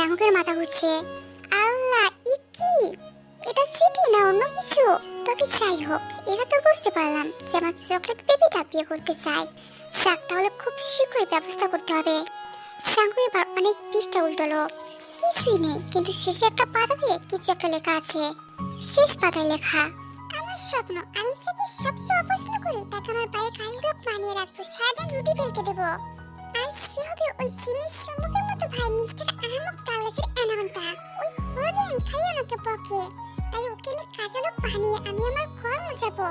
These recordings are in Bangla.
জাঙ্কুকের মাথা ঘুরছে। আল্লাহ, কি এটা সিটি না অন্য কিছু? তবে যাই হোক, এটা তো বুঝতে পারলাম যে আমার চকলেট বেবিটা বিয়ে করতে চায়। যাক, তাহলে খুব শীঘ্রই ব্যবস্থা করতে হবে। জাঙ্কু এবার অনেক পৃষ্ঠা উল্টালো, কিছুই নেই, কিন্তু শেষে একটা পাতা দিয়ে কিছু একটা লেখা আছে। শেষ পাতায় লেখা, আমার স্বপ্ন, আমি যাকে সবচেয়ে অপছন্দ করি তাকে আমার বাইরে কাজ লোক মানিয়ে রাখবো, সারাদিন রুটি বেলতে দেবো। আর সে হবে ওই জিনিস সম্মুখের মতো ভাই মিস্টার আহমদ কালাসের অ্যানাউন্টা। ওই হবেন খালি আমাকে বকে, তাই ওকে আমি কাজে লোক বানিয়ে আমি আমার ঘর মুছাবো।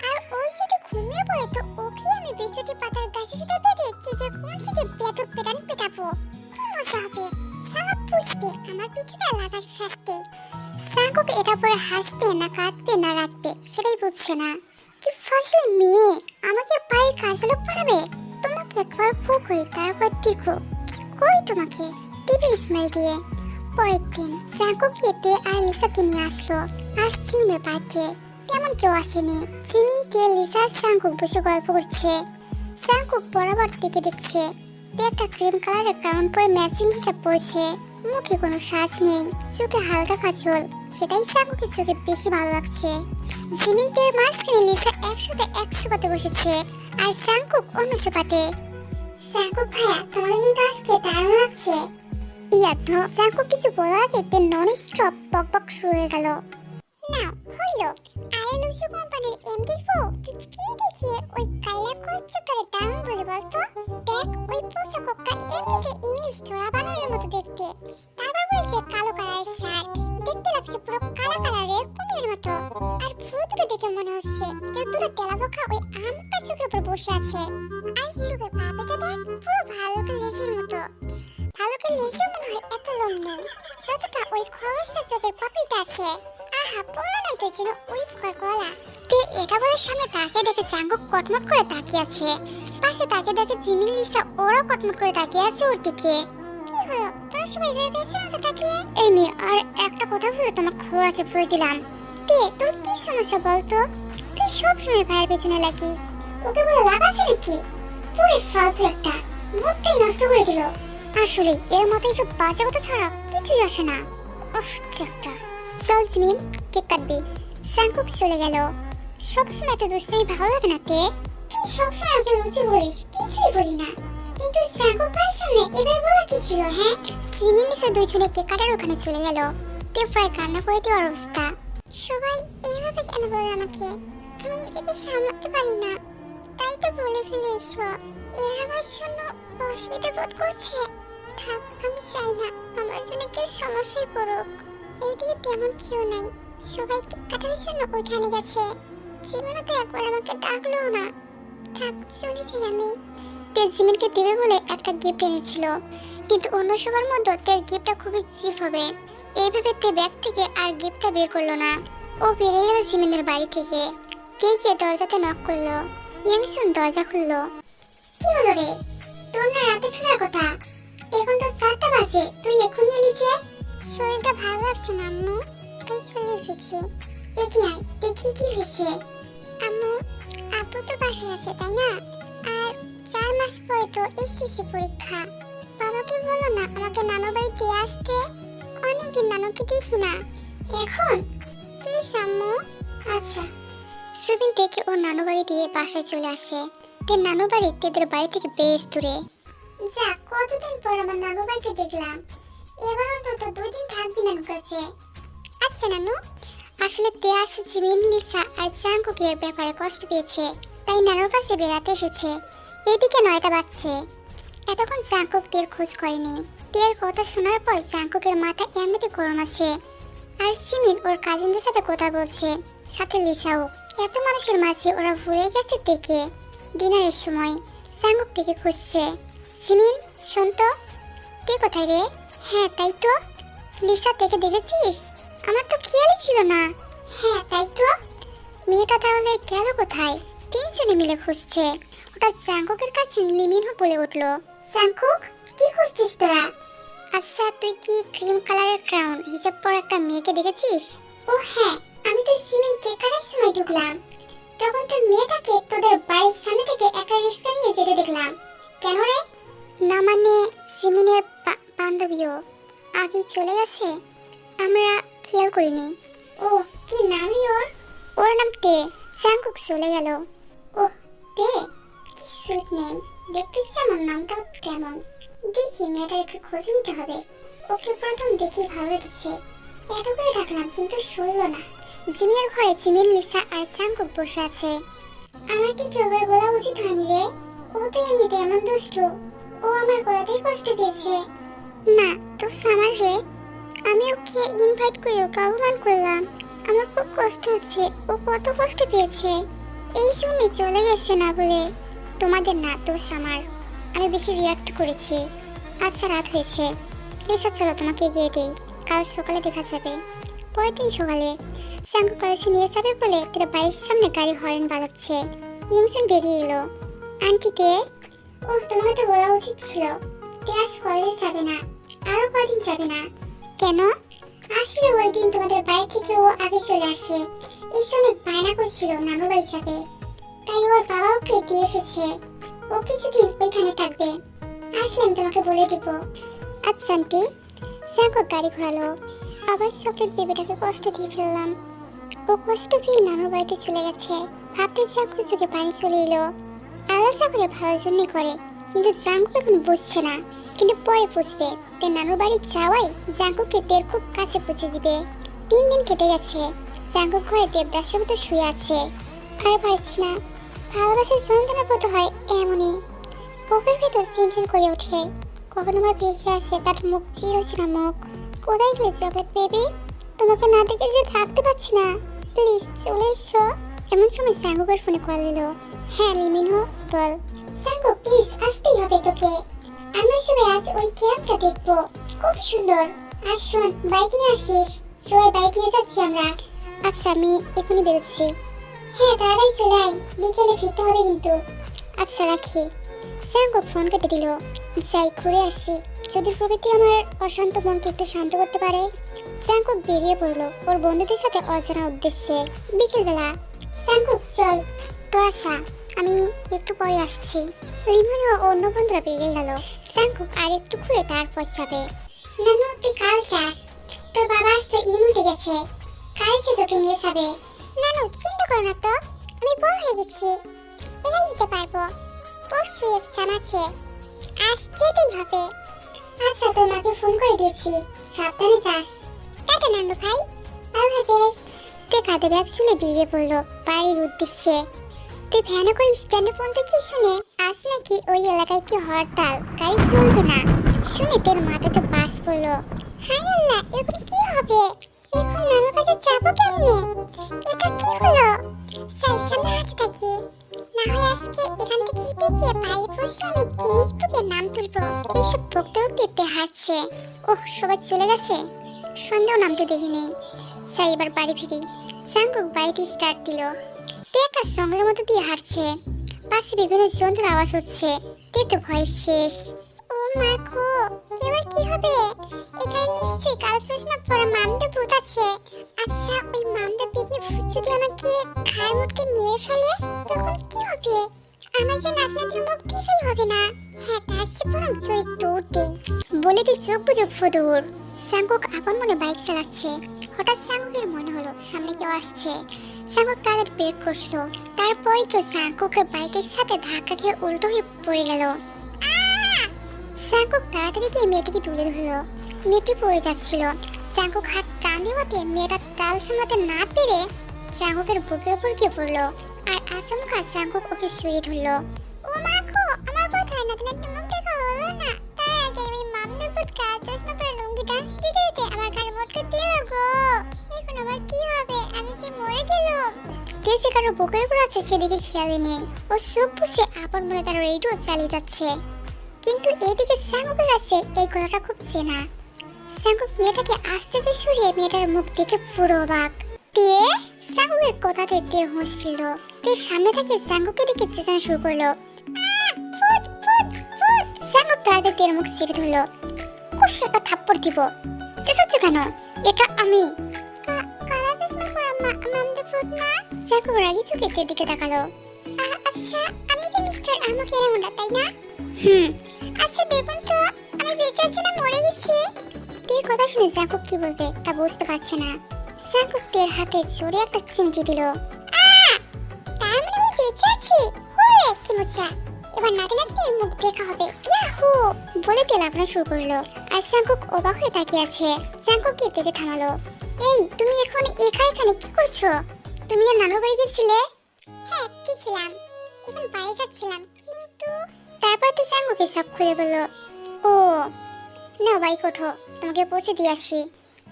আর ওই যদি ঘুমিয়ে পড়ে তো ওকে আমি বৃষ্টি পাতার গাছে সাথে বেঁধে চিজে কোনদিকে বেদর পেটান পেটাবো। কি মজা হবে, সারা বুঝবে আমার পিছনে লাগার শাস্তি। জাঙ্কুক এটা পরে হাসবে না কাঁদবে না রাখবে সেটাই বুঝছে না। কি ফাজিল মেয়ে, আমাকে বাইরে কাজে লোক বানাবে। তোমাকে একবার ফু করি, তারপর দেখো কি করি তোমাকে। টিভি স্মেল দিয়ে পরের দিন জাঙ্কুক তে আর লিসাকে নিয়ে আসলো। আজ জিমিনের বার্থডে, তেমন কেউ আসেনি। জিমিন তে লিসা আর জাঙ্কুক বসে গল্প করছে। জাঙ্কুক বরাবর দিকে দেখছে। তে একটা ক্রিম কালারের ক্রাউন পরে ম্যাচিং হিসাব পড়ছে। মুখে কোনো সাজ নেই, চোখে হালকা কাজল, সেটাই জাঙ্কুকের চোখে বেশি ভালো লাগছে। জিমিন তের মাঝখানে লিসা একসাথে এক সোফাতে বসেছে আর জাঙ্কুক অন্য সোফাতে। জাঙ্কুক ভাইয়া, তোমার কিন্তু আজকে দারুণ লাগছে। ইয়াত জাঙ্কুক কিছু বলার আগে তে নন স্টপ বকবক শুরু হয়ে গেল। না হইলো, আরে লুসু কোম্পানির এমডি কো তুই কি দেখিয়ে ওই কাইলা কচ্ছপটারে দারুণ বলে বলতো। দেখ ওই পোষা কোকটা এমনিতে ইংলিশ ধরা বানানোর মতো দেখতে, তারপর বলছে কালো কালারের শার্ট, দেখতে লাগছে পুরো কালা কালারের কুমিরের মতো। আর পুরো দুটো দেখে মনে হচ্ছে কেউ দুটো তেলাবোকা ওই আমটা চোখের উপর বসে আছে। আর চোখের পাপেটা দেখ, পুরো ভালুকের লেজের মতো। ভালুকের লেজেও মনে হয় এত লোম নেই যতটা ওই খরচটা চোখের পাপড়িতে আছে। আহা, বললো নাই তো যেন ওই পোকার গলা। তে এটা বলে সামনে তাকিয়ে দেখে জাঙ্কুক কটমট করে তাকিয়ে আছে। পাশে তাকিয়ে দেখে জিমিন লিসা ওরাও কটমট করে তাকিয়ে আছে ওর দিকে। কি হলো, তোর সবাই ভেবেছে না তো তাকিয়ে? এই মেয়ে, আর একটা কথা বলে তোমার খবর আছে বলে দিলাম। তে তোর কি সমস্যা বলতো? তুই সবসময় ভাইয়ের পেছনে লাগিস, ওকে বলে লাভ আছে নাকি? পুরো ফালতু একটা, মুখটাই নষ্ট করে দিল। আসলে এর মতো এইসব বাজে কথা ছাড়া কিছুই আসে না। অসহ্য একটা। চল জিমিন, কেক কাটবি। জাঙ্কুক চলে গেল। সবসময় এত দুষ্টুমি ভালো লাগে না তে? তুই সবসময় আমাকে লুচি বলিস, কিছুই বলি না। কিন্তু জাঙ্কুক ভাইয়ের সামনে এবার বলা কি ছিল? হ্যাঁ, জিমিন লিসা দুইজনে কেক কাটার ওখানে চলে গেল। তে প্রায় কান্না করে দেওয়ার অবস্থা। সবাই এইভাবে কেন বলে আমাকে? আমি নিজেকে সামলাতে পারি না, তাই তো বলে ফেলে এসো। এরা আমার জন্য অসুবিধা বোধ করছে। থাক, আমি চাই না আমার জন্য কেউ সমস্যায় পড়ুক। এইদিকে তেমন কেউ নাই, সবাই কেক কাটার জন্য ওইখানে গেছে। জীবনে তো একবার আমাকে ডাকলো না। থাক, চলে যাই আমি। তে জিমিনকে দেবে বলে একটা গিফট এনেছিল, কিন্তু অন্য সবার মধ্যে তের গিফটটা খুবই চিপ হবে। এই ভেবে তে ব্যাগ থেকে আর গিফটটা বের করলো না। ও বেরিয়ে গেল জিমিনের বাড়ি থেকে। কে গিয়ে দরজাতে নক করলো। ইয়াংশুন দরজা খুললো। কি হলো রে, তোর না রাতে ফেরার কথা? এখন তো 4টা বাজে, তুই এখনই এলি যে? শরীরটা ভালো লাগছে না আম্মু, তাই চলে এসেছি। দেখি আয়, দেখি কি হয়েছে। আম্মু, আপু তো বাসায় আছে তাই না? আর 4 মাস পরে তো এসএসসি পরীক্ষা। বাবাকে বলো না আমাকে নানু বাড়িতে আসতে, অনেকদিন নানুকে দেখি না। এখন প্লিজ আম্মু। আচ্ছা। সুবিন থেকে ওর নানু বাড়ি দিয়ে বাসায় চলে আসে। তের নানু বাড়ি তেদের বাড়ি থেকে বেশ দূরে। যাক, কতদিন পর আমার নানু বাড়িকে দেখলাম। এবার অন্তত 2 দিন থাকবি নানু কাছে। আচ্ছা নানু। আসলে তে আসে জিমিন লিসা আর জাঙ্কুকের ব্যাপারে কষ্ট পেয়েছে, তাই নানুর কাছে বেড়াতে এসেছে। এদিকে 9টা বাজছে। এতক্ষণ জাঙ্কুক তের খোঁজ করেনি। তের কথা শোনার পর জাঙ্কুকের মাথা এমনিতে গরম আছে। আর জিমিন ওর কাজিনদের সাথে কথা বলছে, সাথে লিসাও। এত মানুষের মাঝে ওরা ভুলে গেছে দেখে। ডিনারের সময় জাঙ্কুক থেকে খুঁজছে। জিমিন, শোন তো, তে কোথায় রে? হ্যাঁ তাই তো। লিসা থেকে দেখেছিস? আমার তো খেয়ালই ছিল না। হ্যাঁ তাই তো। মেয়েটা তাহলে গেল কোথায়? 3 জনে মিলে খুঁজছে। ওটা জাঙ্কুকের কাছে লিমিনও বলে উঠলো, জাঙ্কুক, কি খুঁজছিস তোরা? আচ্ছা, তুই কি ক্রিম কালারের ক্রাউন হিজাব পরা একটা মেয়েকে দেখেছিস? ও হ্যাঁ, আমি তো জিমিন কেক কাটার সময় ঢুকলাম, তখন তো মেয়েটাকে তোদের বাড়ির সামনে থেকে একটা রিক্সা নিয়ে যেতে দেখলাম। কেন রে? না মানে জিমিনের বান্ধবীও। আগে চলে গেছে, আমরা খেয়াল করিনি। ও, কি নামই ওর? ওর নাম তে। জাঙ্কুক চলে গেল। ও, তে, কি সুইট নেম। দেখতে আমার নামটাও কেমন। দেখি মেয়েটার একটু খোঁজ নিতে হবে। ওকে প্রথম দেখে ভালো লেগেছে, এত করে ডাকলাম কিন্তু শুনল না। জিমিনের ঘরে জিমিন, লিসা আর জাঙ্কুক বসে আছে। আমার দিকে ওকে বলা উচিত হয়নি রে, ও তো এমনিতে এমন দুষ্টু। ও আমার গলাতেই কষ্ট পেয়েছে। না, দোষ আমার রে। আমি ওকে ইনভাইট করে ওকে অপমান করলাম। আমার খুব কষ্ট হচ্ছে, ও কত কষ্ট পেয়েছে। এই জন্য চলে গেছে না বলে। তোমাদের না, দোষ আমার। আমি বেশি রিয়াক্ট করেছি। আচ্ছা, রাত হয়েছে। লিসা চলো তোমাকে এগিয়ে দেই, কাল সকালে দেখা যাবে। পরের দিন সকালে জাঙ্কুক কলেজে নিয়ে যাবে বলে তার বাড়ির সামনে গাড়ি হর্ন বাজাচ্ছে। ইঞ্জিন বেরিয়ে এলো। আন্টিতে, ও তোমাকে তো বলা উচিত ছিল তে আজ কলেজে যাবে না, আরো কদিন যাবে না। কেন? আসলে ওই দিন তোমাদের বাড়ি থেকে ও আগে চলে আসে। এই জন্য বায়না করছিল নানু বাড়ি যাবে, তাই ওর বাবা ওকে দিয়ে এসেছে। ও কিছুদিন ওইখানে থাকবে। আসলাম তোমাকে বলে দিব। আচ্ছা আন্টি। জাঙ্কুক গাড়ি ঘোরালো। আবার চকলেট বেবিটাকে কষ্ট দিয়ে ফেললাম। ও কষ্ট পেয়ে নানুর বাড়িতে চলে গেছে। ভাবতে জাঙ্কুক চোখে পানি চলে এলো। আলাদা করে ভালোর জন্যই করে, কিন্তু জাঙ্কুক এখন বুঝছে না। কিন্তু পরে বুঝবে। তার নানুর বাড়ি যাওয়াই জাঙ্কুককে তের খুব কাছে পৌঁছে দিবে। 3 দিন কেটে গেছে। জাঙ্কুক ঘরে দেবদাসের মতো শুয়ে আছে। আর পারছি না, ভালোবাসার যন্ত্রণা বোধ হয় এমনই। বুকের ভেতর চিনচিন করে ওঠে। কখনো বা ভেসে আসে তার মুখ, চিরচেনা মুখ। কোথায় গেলে চকলেট বেবি? তোমাকে না দেখে যে থাকতে পারছি না, প্লিজ চলে এসো। এমন সময় জাঙ্কুকের ফোনে কল এলো। হ্যাঁ লিমিনহো, বল। জাঙ্কুক প্লিজ, আসতেই হবে তোকে। আমরা সবাই আজ ওই ক্যাম্পটা দেখবো, খুব সুন্দর। আর শোন, বাইক নিয়ে আসিস। সবাই বাইক নিয়ে যাচ্ছি আমরা। আচ্ছা, আমি এখনই বেরোচ্ছি। হ্যাঁ, তাড়াতাড়ি চলে আয়, বিকেলে ফিরতে হবে কিন্তু। আচ্ছা, রাখি। জাঙ্কুক ফোন কেটে দিল। যাই, ঘুরে আসি, যদি প্রকৃতি আমার অশান্ত মনকে একটু শান্ত করতে পারে। জাঙ্কুক বেরিয়ে পড়লো ওর বন্ধুদের সাথে অজানা উদ্দেশ্যে। বিকেলবেলা। জাঙ্কুক চল। তোরা চা, আমি একটু পরে আসছি। লিমন ও অন্য বন্ধুরা বেরিয়ে গেল। জাঙ্কুক আর একটু ঘুরে তারপর যাবে। নানু, তুই কাল যাস, তোর বাবা আসলে ইউনিটে গেছে, কাল সে তোকে নিয়ে যাবে। নানু, চিন্তা করো না তো, আমি বড় হয়ে গেছি, এটাই দিতে পারবো। পরশু এক্সাম আছে, আজ যেতেই হবে। আচ্ছা, তোর মাকে ফোন করে দিয়েছি, সাবধানে যাস। টাটা নানু ভাই, আল্লাহ হাফেজ। তে কাঁধে ব্যাগ শুনে বেরিয়ে পড়লো বাড়ির উদ্দেশ্যে। তে ভ্যানে করে স্ট্যান্ডে পৌঁছে কি শুনে আজ নাকি ওই এলাকায় কি হরতাল, গাড়ি চলবে না। শুনে তের মাথাতে বাস পড়লো। হাই আল্লাহ, এখন কি হবে? এখন নানুর কাছে যাবো কেমনে? এটা কি হলো? সাই সামনে হাঁটতে থাকি, না হয় আজকে এখান থেকে হেঁটে গিয়ে বাড়ি পৌঁছে আমি গিনিস বুকে নাম তুলবো। এইসব বকতে বকতে হাঁটছে। ওহ, সবাই চলে গেছে, সন্ধ্যাও নামতে দেখি নেই। সাই এবার বাড়ি ফিরি। জাঙ্কুক বাড়িটি স্টার্ট দিল। তে একটা জঙ্গলের মধ্যে দিয়ে হাঁটছে। পাশে বিভিন্ন জন্তুর আওয়াজ হচ্ছে। তে তো ভয় শেষ। ও মা গো, এবার কি হবে? এখানে নিশ্চয়ই কাল চশমা পরা মামদা ভূত আছে। আচ্ছা, ওই মামদা পেতনি ভূত যদি আমাকে ঘাড় মুটকে মেরে ফেলে, তখন কি হবে? আমার যে নাতনাদের মুখ দেখেই হবে না। হ্যাঁ, তার চেয়ে বরং চরিত্র দৌড়তেই। বলে তুই চোখ বুঝে ফদুর। জাঙ্কুক আপন মনে বাইক চালাচ্ছে। হঠাৎ জাঙ্কুকের মনে হলো সামনে কেউ আসছে। জাঙ্কুক তাদের ব্রেক কষলো। তারপরই কেউ জাঙ্কুকের বাইকের সাথে ধাক্কা খেয়ে উল্টো হয়ে পড়ে গেল। জাঙ্কুক তাড়াতাড়ি গিয়ে মেয়েটিকে তুলে ধরলো। মেয়েটি পড়ে যাচ্ছিল। জাঙ্কুক হাত টান দেওয়াতে মেয়েটা তাল সামলাতে না পেরে জাঙ্কুকের বুকের উপর গিয়ে পড়লো। আর আচমকা জাঙ্কুক ওকে শুয়ে ধরলো। ও মা গো, আমার কোথায় নাতনার মুখ দেখা হলো না। তার আগে ওই মামদা ভূত কাল চশমা পরে লুঙ্গি ডান্স দিতে দিতে আমার ঘাড় মোটকে দিল গো। এখন আমার কি হবে? আমি যে মরে গেলাম। যে কারো বুকের উপর আছে সেদিকে খেয়ালই নেই। ও চোখ বুঝে আপন মনে তার রেডিও চালিয়ে যাচ্ছে। কিন্তু এদিকে জাঙ্কুকের আছে এই গলাটা খুব চেনা। জাঙ্কুক মেয়েটাকে আস্তে আস্তে সরিয়ে মেয়েটার মুখ দেখে পুরো অবাক। তে, জাঙ্কুকের কথাতে তের হুঁশ ফিরল। তের সামনে থেকে জাঙ্কুককে দেখে চেঁচানো শুরু করলো। ভূত ভূত ভূত! জাঙ্কুক তাড়াতাড়ি তের মুখ চেপে ধরলো। কষে একটা থাপ্পড় দিব। চেঁচাচ্ছ কেন? এটা আমি। কালা চশমা পরা মামদা ভূত না? জাঙ্কুক রাগি চোখে তের দিকে তাকালো। আচ্ছা, আমি তো মিস্টার আমাকে এরকমটা, তাই না? আচ্ছা দেখুন তো, আমি বেঁচে আছি না মরে গেছি? তের কথা শুনে জাঙ্কুক কি বলবে তা বুঝতে পারছে না। জাঙ্কুক তের হাতে জোরে একটা চিমটি দিল। তার মানে আমি বেঁচে আছি। ওরে কি মজা, এবার নাতে নাতে মুখ দেখা হবে। ইয়াহু বলে তে লাফানো শুরু করলো। আর জাঙ্কুক অবাক হয়ে তাকিয়ে আছে। জাঙ্কুককে তেকে থামালো। এই তুমি এখন একা এখানে কি করছো? তুমি আর নানু বাড়ি গেছিলে? হ্যাঁ গেছিলাম, এখন বাইরে যাচ্ছিলাম কিন্তু। তারপর তো জাঙ্কুকে সব খুলে বলল। ও না বাইক ওঠো, তোমাকে পৌঁছে দিয়ে আসি।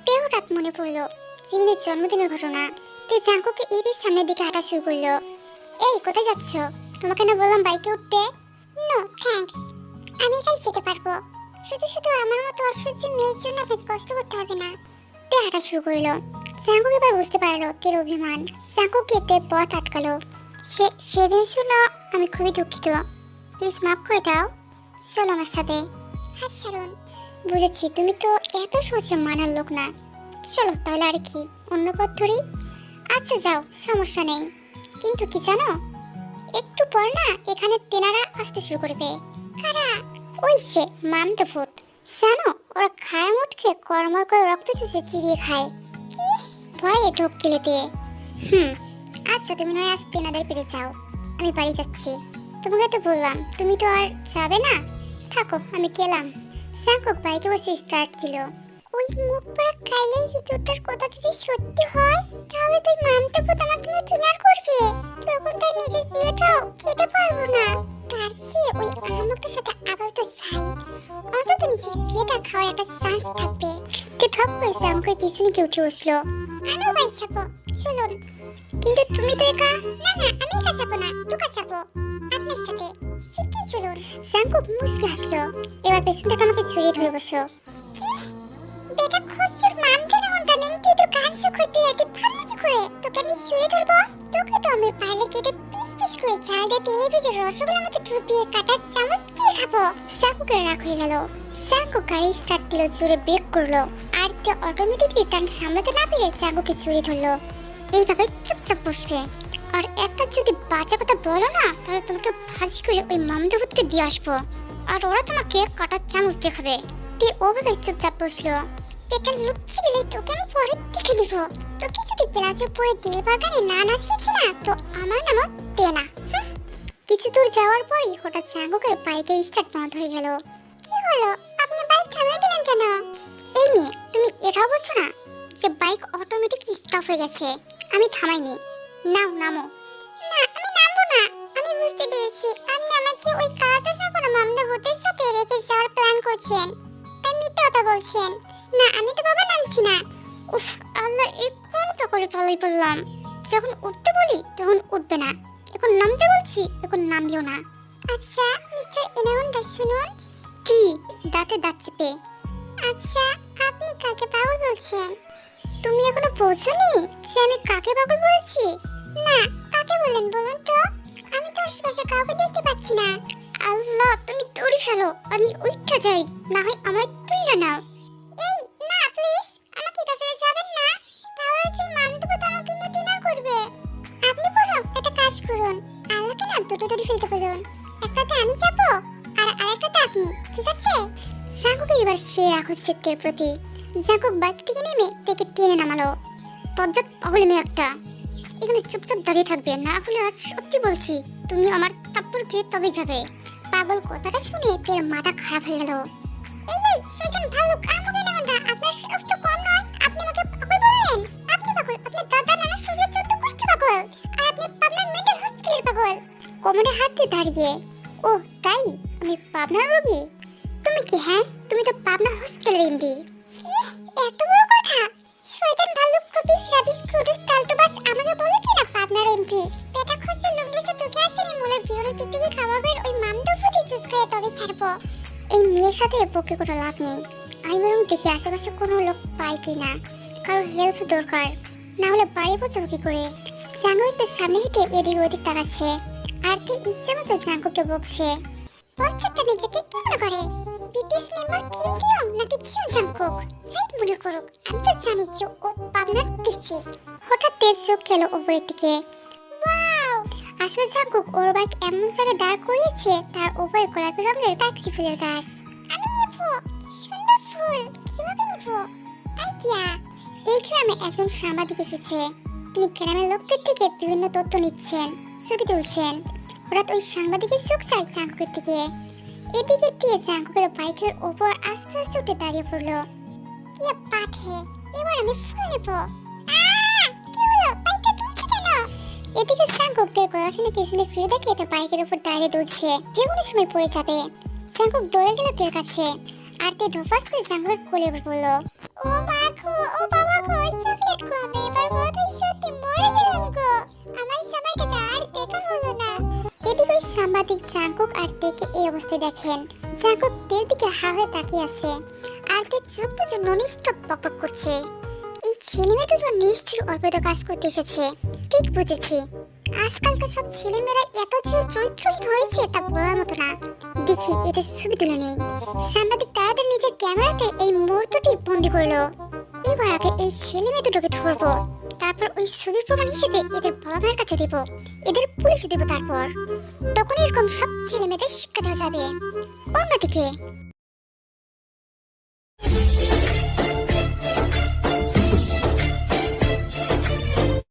তে হঠাৎ মনে পড়লো জিমিনের জন্মদিনের ঘটনা। তে জাঙ্কুকে ঈদের সামনের দিকে হাঁটা শুরু করলো। এই কোথায় যাচ্ছ? তোমাকে না বললাম বাইকে উঠতে। নো থ্যাঙ্কস, আমি একাই যেতে পারবো। শুধু শুধু আমার মতো অসহ্য মেয়ের জন্য আপনাকে কষ্ট করতে হবে না। তে হাঁটা শুরু করলো। জাঙ্কুক এবার বুঝতে পারলো তের অভিমান। জাঙ্কুককে তে পথ আটকালো। সেদিনের জন্য আমি খুবই দুঃখিত, প্লিজ মাফ করে দাও। চলো আমার সাথে। হাত ছাড়ুন। বুঝেছি তুমি তো এত সহজে মানার লোক না। চলো তাহলে আর কি অন্য পথ ধরি। আচ্ছা যাও, সমস্যা নেই। কিন্তু কি জানো, একটু পর না এখানে তেনারা আসতে শুরু করবে। কারা? ওই সে মামদা ভূত। জানো ওরা খায় মুট খেয়ে কর্মর করে রক্ত চুষে চিবিয়ে খায়। কি ভয়ে ঢোক গেলে দিয়ে। আচ্ছা তুমি নয় আজ তেনাদের পেরে যাও, আমি বাড়ি যাচ্ছি। তোমাকে তো বললাম তুমি তো আর যাবে না, থাকো আমি গেলাম। জাঙ্কুক বাইকে বসে স্টার্ট দিল। ওই মুখ পড়া খাইলে হিতুটার কথা যদি সত্যি হয় তাহলে তুই মানতে ভূত আমাকে নিয়ে ডিনার করবে। তখন তার নিজের বিয়েটাও খেতে পারবো না। তার চেয়ে ওই আমুকটার সাথে আবার তো চাই, অন্তত নিজের বিয়েটা খাওয়ার একটা চান্স থাকবে। তে থপ করে জাঙ্কুকের পিছনে গিয়ে উঠে বসলো। আমিও বাইক চাপো, চলুন। কিন্তু তুমি তো একা। না না আমি একা যাবো না, তোকা যাবো আপনার সাথে। শিগগিরই চলুন। জাঙ্কুক মুচকে হাসলো। এবার পেছন থেকে আমাকে জড়িয়ে ধরে বসো। বেটা খচ্চর মানতে না ওটা নেই, তুই তো কান সুখর পেয়াকে থামলি কি করে? তোকে আমি জড়িয়ে ধরবো? তোকে তো আমি পারলে কেটে পিস পিস করে চাল দিয়ে তেলে ভেজে রসগোল্লার মতো ডুবিয়ে কাটার চামচ দিয়ে খাবো। জাঙ্কুকের রাগ হয়ে গেল। জাঙ্কুক গাড়ি স্টার্ট দিল, জোরে ব্রেক করলো। আর তে অটোমেটিকলি টান সামলাতে না পেরে জাঙ্কুকে জড়িয়ে ধরলো। এইভাবে চুপচাপ বসবে, আর একটা যদি বাজে কথা বলো না তাহলে তোমাকে ভাজি করে ওই মামদেবতকে দিয়ে আসবো, আর ওরা তোমাকে কাটার চামচ দেখাবে। তে ওভাবে চুপচাপ বসলো। এটা লুচ্ছি বলে তোকে আমি পরে দেখে দিব। তোকে যদি প্লাজো পরে দিল বাগানে না নাচিয়েছি না তো আমার নামও তেনা। কিছু দূর যাওয়ার পরই হঠাৎ জাঙ্কুকের বাইকের স্টার্ট বন্ধ হয়ে গেল। কি হলো, আপনি বাইক থামিয়ে দিলেন কেন? এই মেয়ে তুমি এটাও বুঝছো না যে বাইক অটোমেটিকলি স্টপ হয়ে গেছে? আমি থামাইনি। নাও নামো। না আমি নামবো না। আমি বুঝতে পেরেছি আপনি আমাকে ওই কালা চশমা পরা মামদা ভূতের সাথে রেখে যাওয়ার প্ল্যান করছেন, তাই মিথ্যা কথা বলছেন। না আমি তো বাবা নামছি না। উফ আল্লাহ, এই কোন প্রকারে পালাই বললাম। যখন উঠতে বলি তখন উঠবে না, এখন নামতে বলছি এখন নামিও না। আচ্ছা মিস্টার ইনাউন্ডা শুনুন। কি? দাঁতে দাঁত চেপে। আচ্ছা আপনি কাকে পাগল বলছেন? তুমি এখনো বোঝোনি যে আমি কাকে পাগল বলছি? না কাকে বলেন বলুন তো, আমি তো আশেপাশে কাউকে দেখতে পাচ্ছি না। আল্লাহ তুমি দৌড়ে ফেলো, আমি উঠতে যাই, না হয় আমায় তুইলা নাও। এই না প্লিজ, আমাকে এটা ফেলে যাবেন না, তাহলে সেই মামদুবত আমাকে নিয়ে ডিনার করবে। আপনি বরং একটা কাজ করুন, আল্লাহকে না দুটো দড়ি ফেলতে বলুন। একটাতে আমি যাবো আর আরেকটাতে আপনি, ঠিক আছে? জাঙ্কুকের এবার সে রাগ হচ্ছে তের প্রতি। জাঙ্কুক বাইক থেকে নেমে তেকে টেনে নামালো। পর্যাপ্ত পাগল মেয়ে একটা, এখানে চুপচাপ দাঁড়িয়ে থাকবে, না হলে আজ সত্যি বলছি তুমি আমার থাপ্পড় খেয়ে তবে যাবে। পাগল কথাটা শুনে তের মাথা খারাপ হয়ে গেল। এই শয়তান ভালুক আমাকে নামটা, আপনার সাহস তো কম নয়, আপনি আমাকে পাগল বললেন? আপনি পাগল, আপনার দাদা নানা সুযোগ চোদ্দ কুষ্টি পাগল, আর আপনি পাবনার মেন্টাল হসপিটালের পাগল। কোমরে হাত দিয়ে দাঁড়িয়ে, ও তাই আমি পাবনার রোগী? তুমি কি? হ্যাঁ তুমি তো পাবনা হসপিটালের এমডি। এত বড় কথা! শয়তান ভালুক কপিস রাবিশ কুডুস তালটুবাস আমাকে বলে কি না পাবনার এমডি? পেটা খরচা লোকদের সাথে তোকে আসেনি মনে বিয়রে টিকটিকি খাওয়াবেন ওই মামদো ফুটি চুজ করে তবে ছাড়বো। এই মেয়ের সাথে বকে কোনো লাভ নেই। আমি বরং দেখি আশেপাশে কোনো লোক পাই কিনা, কারো হেল্প দরকার, না হলে বাড়ি পৌঁছাবো কি করে। জাঙ্গু একটু সামনে হেঁটে এদিক ওদিক তাকাচ্ছে, আর তে ইচ্ছে মতো জাঙ্গুকে বকছে। বাচ্চাটা নিজেকে কি মনে করে? বিটিএস মেম্বার কিম কিয়ং নাকি কিয়ং জাঙ্কুক? সাইড মনে করুক, আমি তো জানি যে ও পাবনার টিসি। হঠাৎ তেজ চোখ গেল উপরের দিকে। ওয়াও! আসলে জাঙ্কুক ওর বাইক এমন জায়গায় দাঁড় করিয়েছে তার উপরে গোলাপি রঙের প্যাক্সি ফুলের গাছ। আমি নেব, সুন্দর ফুল, কি কিভাবে নিব? আইডিয়া। এই গ্রামে একজন সাংবাদিক এসেছে। তিনি গ্রামের লোকদের থেকে বিভিন্ন তথ্য নিচ্ছেন, ছবি তুলছেন। হঠাৎ ওই সাংবাদিকের চোখ যায় জাঙ্কুকের দিকে। এদিকে দিয়ে জাঙ্কুকের বাইকের ওপর আস্তে আস্তে উঠে দাঁড়িয়ে পড়লো। কি পাঠে, এবার আমি ফুল নেব। কি হলো, বাইকটা তুলছে কেন? এদিকে জাঙ্কুকদের গলা শুনে পেছনে ফিরে দেখে এটা বাইকের উপর দাঁড়িয়ে দুলছে, যে কোনো সময় পড়ে যাবে। জাঙ্কুক দৌড়ে গেল তের কাছে, আর তে ধপাস করে জাঙ্কুকের কোলে উঠে পড়লো। ও মা গো, ও বাবা গো, চকলেট গো, আমি এবার বোধহয় সত্যি মরে গেলাম গো। আমার সময়টা আর দেখা হলো না। এদিকে সাংবাদিক জাঙ্কুক আর তেকে এই অবস্থায় দেখেন। জাঙ্কুক তের দিকে হা হয়ে তাকিয়ে আছে, আর তে চোখ বুজে ননস্টপ বকবক করছে। এই ছেলেমেয়ে দুটো নিশ্চয়ই অবৈধ কাজ করতে এসেছে। ঠিক বুঝেছি, আজকালকার সব ছেলেমেয়েরা এত যে চরিত্রহীন হয়েছে তা বলার মতো না। দেখি এদের ছবি তুলে নেই। সাংবাদিক তাড়াতাড়ি নিজের ক্যামেরাতে এই মুহূর্তটি বন্দি করলো। এবার আগে এই ছেলেমেয়ে দুটোকে ধরবো, তারপর ওই ছবির প্রমাণ হিসেবে এদের বাবা মায়ের কাছে দেব, এদের পুলিশে দেব। তারপর তখন এরকম সব ছেলে মেয়েদের শিক্ষা দেওয়া যাবে। অন্যদিকে